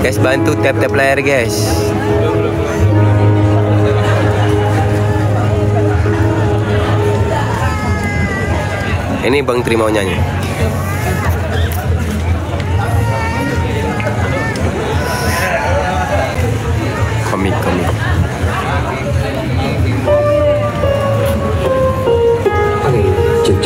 Guys, bantu tap-tap layar guys. Ini Bang Tri mau nyanyi. Komik. Cek.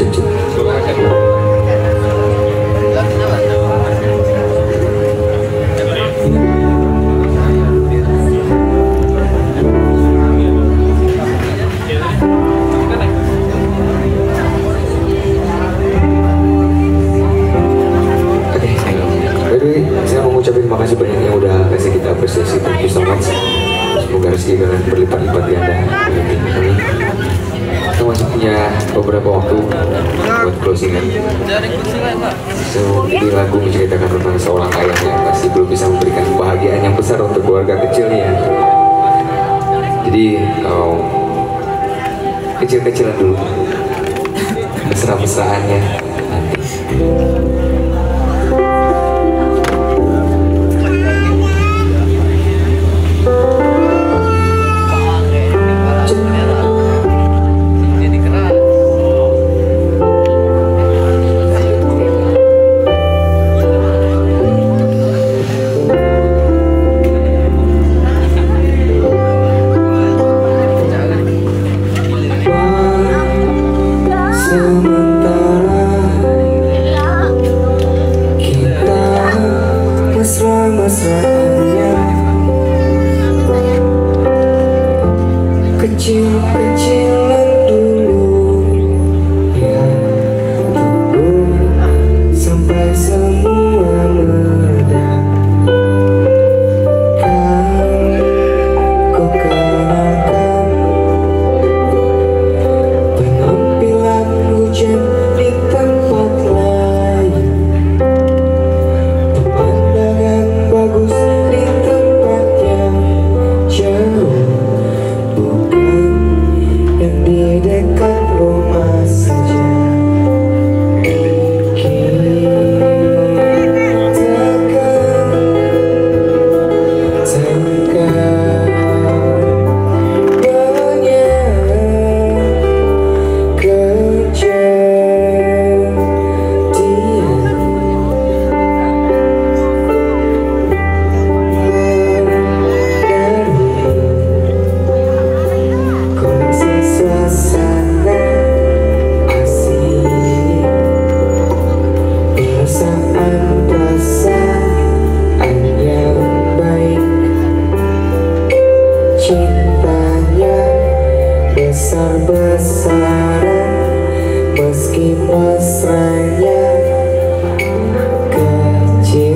Saya mau ngucapin makasih banyak yang udah kasih kita apresiasi. Thank you so much. Semoga rezeki kalian berlipat-lipat ganda. Kita masih punya beberapa waktu buat closingan. So, ini lagu menceritakan tentang seorang ayah yang pasti belum bisa memberikan kebahagiaan yang besar untuk keluarga kecilnya. Jadi, kecil-kecilan dulu, mesra-mesraannya nanti. Kecil-kecilan dulu ya, tunggu sampai semua meledak. Kan ku kenakan penampilan hujan di tempat lain, pemandangan bagus di tempat yang jauh, yang di dekat rumah saja. Cintanya besar-besaran meski mesranya kecil-kecilan.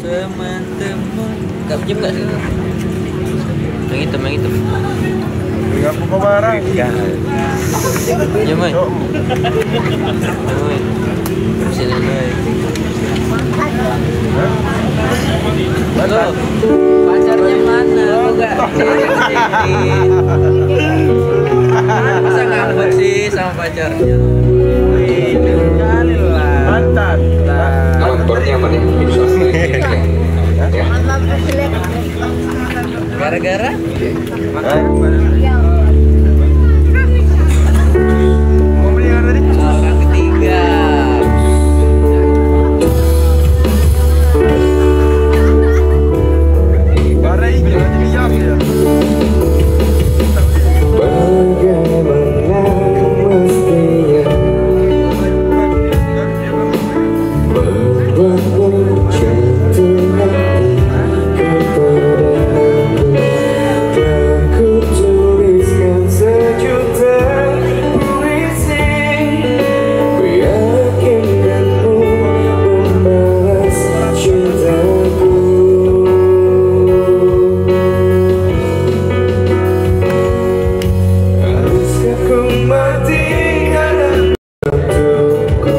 teman-teman. Gak pinjam gak sih? Yang hitam. Enggak mau marah. Pinjam woy. Sini woy. Halo, pacarnya mana? Kok gak masa ngambek sih sama pacarnya? Mantan. Kantornya mana? Ya. Gara-gara? Mau beli yang tadi? Orang ketiga. Warna hijau jadi yang ya. Bagaimana mestinya membangun jatuh hati kepadaku. Telah ku tuliskan sejuta puisi, meyakinkanmu membalas cintaku. Haruskah ku mati karena untukku?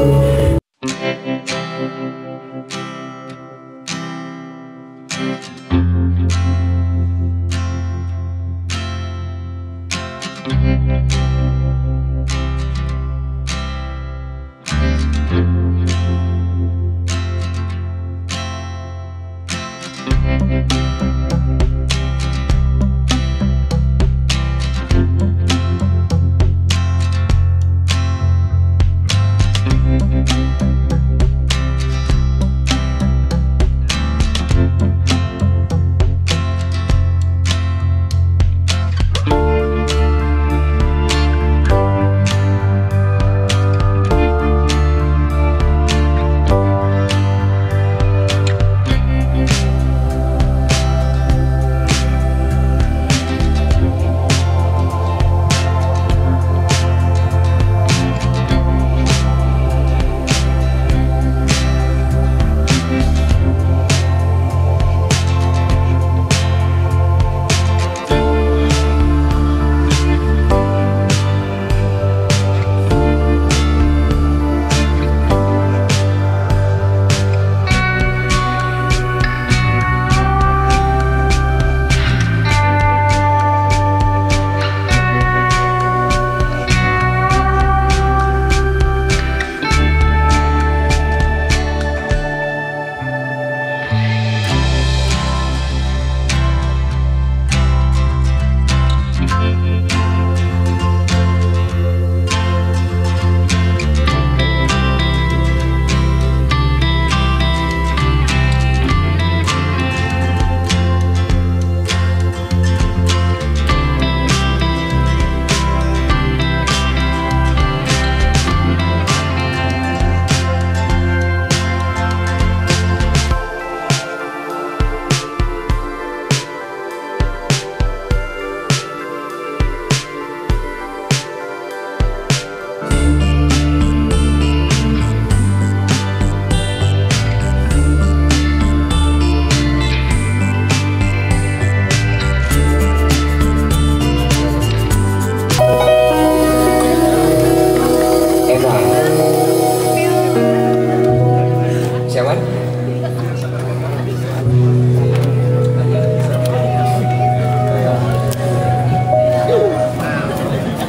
Siapa?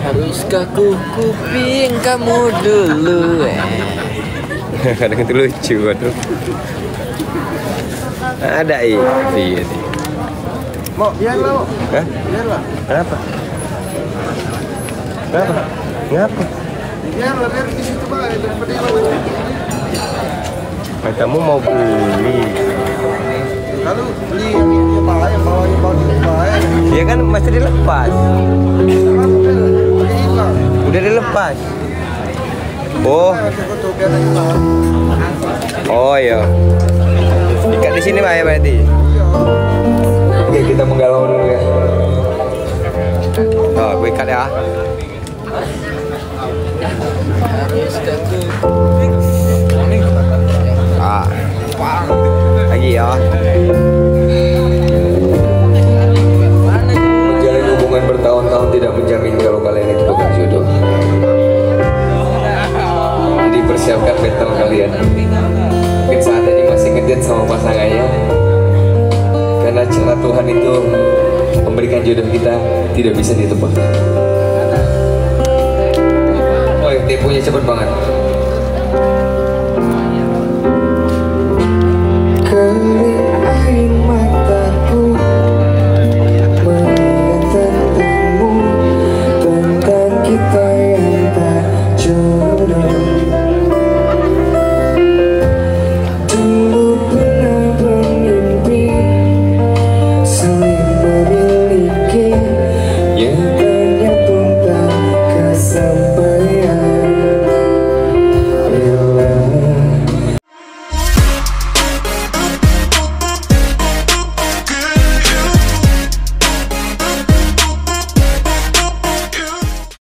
Haruskah ku kuping kamu dulu? Kadang itu lucu tuh. Ada iya. Mau, biarlah mau. Hah? Biarlah. Kenapa? Ngapa? Biarlah biar di situ bang, daripada di bawah. Kamu mau beli? Lalu beli yang bahaya, bawahnya bahaya. Ya kan masih dilepas. Jangan beli hilang. Udah dilepas. Oh, Tutup biar ada hilang. oh iya. Ikat di sini Pak ya berarti. Oke, kita menggalau dulu ya. Oh, gue ikat ya. Haruskah ku kuping? Ah, Lagi ya. Menjalin hubungan bertahun-tahun tidak menjamin kalau kalian itu bukan jodoh. Jadi persiapkan mental kalian. Mungkin saat ini masih ngedate sama pasangannya, karena cara Tuhan itu memberikan jodoh kita tidak bisa ditebak. Oh, temponya cepet banget.